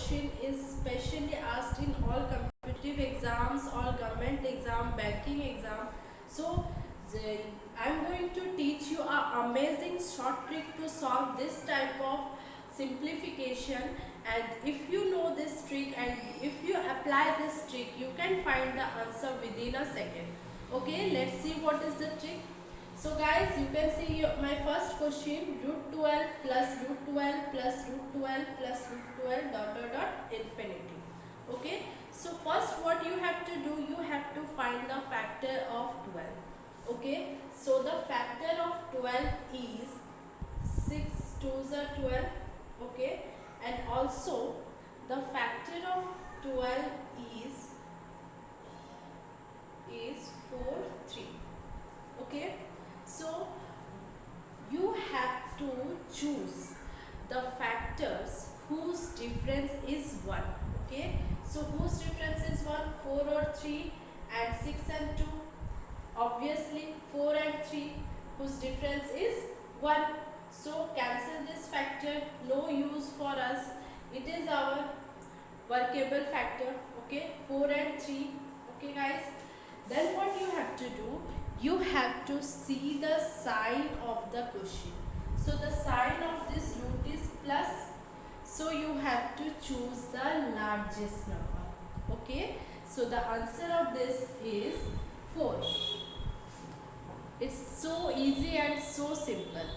question is specially asked in all competitive exams, all government exam, banking exam. So I'm going to teach you a amazing short trick to solve this type of simplification, and if you know this trick and if you apply this trick, you can find the answer within a second. Okay, let's see what is the trick. So guys, you can see my first question, root 12 plus root 12 plus root 12 plus root 12 dot dot dot infinity. Okay, so first what you have to do, you have to find the factor of 12. Okay, so the factor of 12 is 6 2s are 12. Okay, and also the factor of 12 is 4 3. Okay, so you have to choose the factors whose difference is 1. Okay, so whose difference is 1, 4 or 3, and 6 and 2. Obviously 4 and 3 whose difference is 1. So cancel this factor, no use for us. It is our workable factor. Okay, 4 and 3. Okay guys, then what you have to do, you have to see the sign of the question. So the sign of this root is plus, so you have to choose the largest number. Okay, so the answer of this is 4. It's so easy and so simple.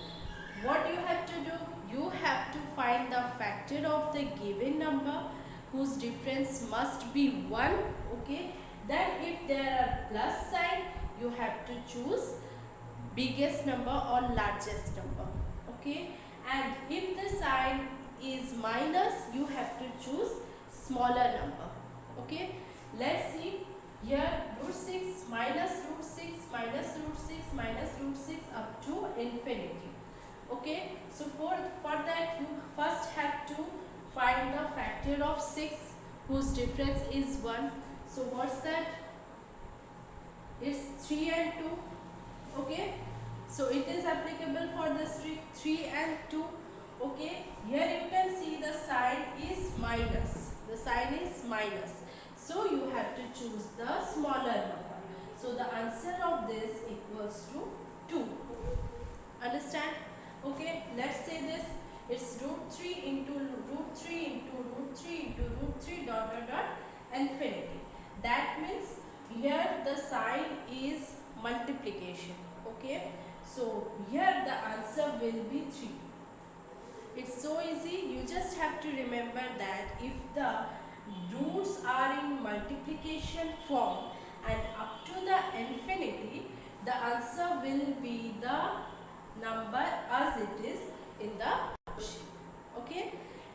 What you have to do, you have to find the factor of the given number whose difference must be 1. Okay, then if there are plus sign, you have to choose biggest number or largest number. Okay, and if the sign is minus, you have to choose smaller number. Okay, let's see here, root 6 minus root 6 minus root 6 minus root 6 up to infinity. Okay, so for that you first have to find the factor of 6 whose difference is 1. So what's that? It's 3 and 2. Okay, so it is applicable for this trick, 3 and 2. Okay, here you can see the sign is minus. The sign is minus. So you have to choose the smaller number. So the answer of this equals to 2. Understand? Okay, let's say this. It's root 3 into root 3 into root 3 into root 3 dot dot dot infinity. That means here the sign is multiplication. Okay, so here the answer will be 3. It's so easy. You just have to remember that if the roots are in multiplication form and up to the infinity, the answer will be the number as it is in the question. Okay,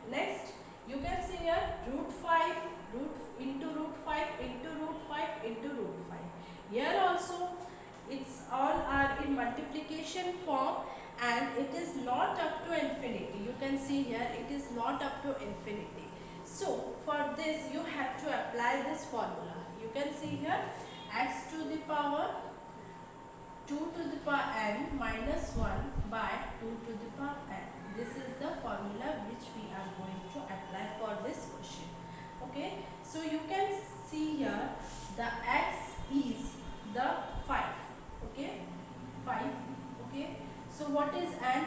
next you can see here root 5 root into root 5 into root 5 into root 5. Here also it's all are in multiplication form and it is not up to infinity. You can see here it is not up to infinity. So for this you have to apply this formula. You can see here x to the power 2 to the power n minus 1 by 2 to the power n. This is the formula which we are going to apply for this question. Okay, so you can see here the x is the 5. Okay, 5. Okay, so what is n?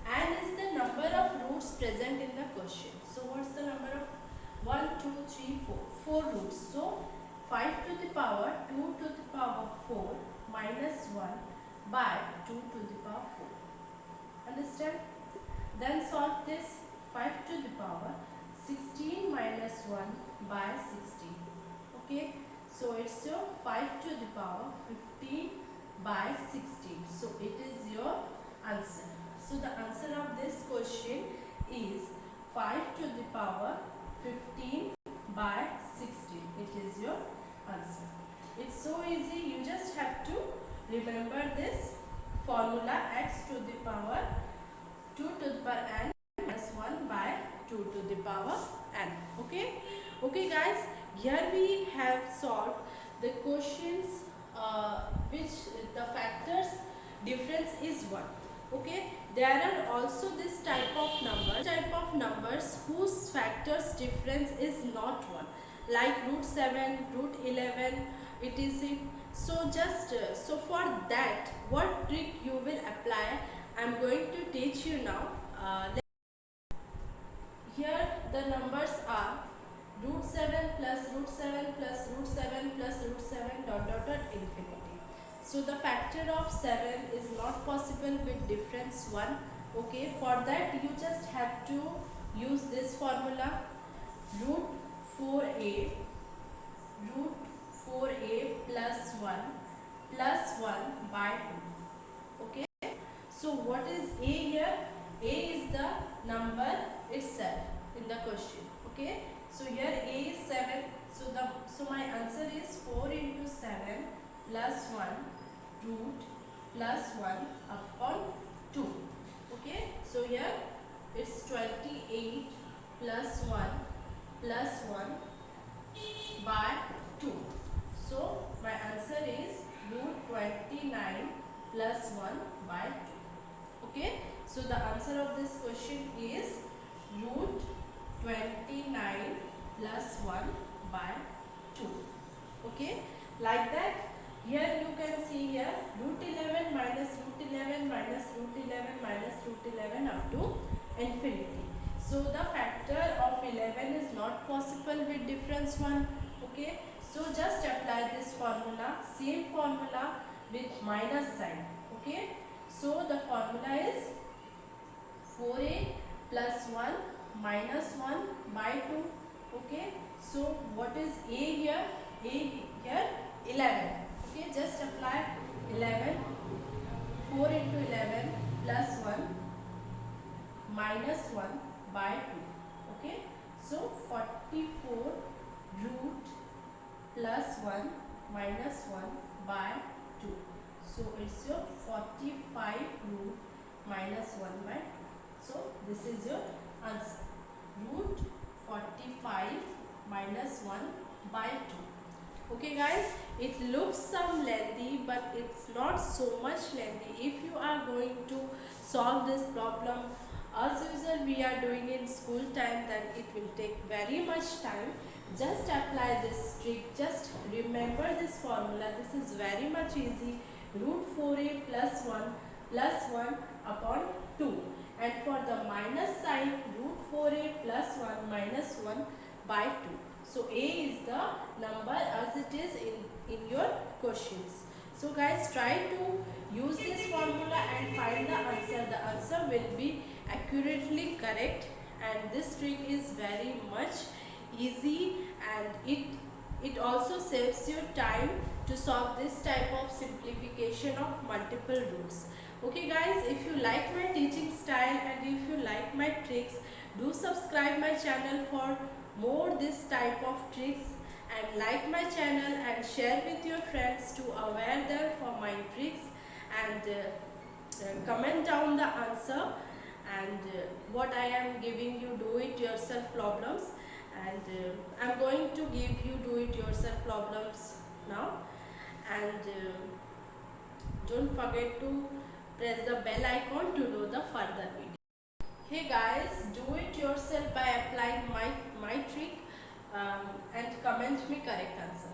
N is the number of roots present in the question. So what's the number of 1, 2, 3, 4. 4 roots. So 5 to the power 2 to the power 4 minus 1 by 2 to the power 4. Understand? Then solve this. 5 to the power 16 minus 1 by 16. Okay, so it's your 5 to the power 15 by 16. So it is your answer. So the answer of this question is 5 to the power 15 by 16. It is your answer. It's so easy. You just have to remember this formula, x to the power 2 to the power n minus 1 by 2 to the power n. Okay, okay guys, here we have solved the questions which the factors difference is 1. Okay, there are also this type of numbers whose factors difference is not 1, like root 7, root 11, etc. So just so for that, what trick you will apply, I'm going to teach you now. Here the numbers are root 7 plus root 7 plus root 7 plus root 7 dot dot dot infinity. So the factor of 7 is not possible with difference 1. Okay, for that you just have to use this formula, root 4a, root 4a plus 1 by 2. Okay, so what is a here? A is the number itself in the question. Okay, so here a is 7. So my answer is 4 into 7 plus 1 root plus 1 upon 2. Okay, so here it's 28 plus 1 plus 1 by 2. So my answer is root 29 plus 1 by 2. Okay, so the answer of this question is root 29 plus 1 by 2. Okay, like that. Here you can see here root 11 minus root 11 minus root 11 minus root 11 up to infinity. So the factor of 11 is not possible with difference 1. Okay, so just apply this formula, same formula with minus sign. Okay, so the formula is 4a plus 1 minus 1 by 2. Okay, so what is a here? A here 11. Okay, just apply 11, 4 into 11 plus 1 minus 1 by 2. Okay, so 44 root plus 1 minus 1 by 2. So it's your 45 root minus 1 by 2. So this is your answer, root 45 minus 1 by 2. Okay guys, it looks some lengthy, but it's not so much lengthy. If you are going to solve this problem as usual we are doing in school time, then it will take very much time. Just apply this trick, just remember this formula. This is very much easy, root 4a plus 1 plus 1 upon 2, and for the minus sign, root 4a plus 1 minus 1 by 2. So a is the number as it is in your questions. So guys, try to use this formula and find the answer. The answer will be accurately correct, and this trick is very much easy, and it also saves you time to solve this type of simplification of multiple roots. Okay guys, if you like my teaching style and if you like my tricks, do subscribe my channel for more this type of tricks, and like my channel and share with your friends to aware them for my tricks, and comment down the answer, and what I am giving you do it yourself problems, and I'm going to give you do it yourself problems now, and don't forget to press the bell icon to know the further video. Hey guys, do it yourself by applying my trick, and comment me correct answer.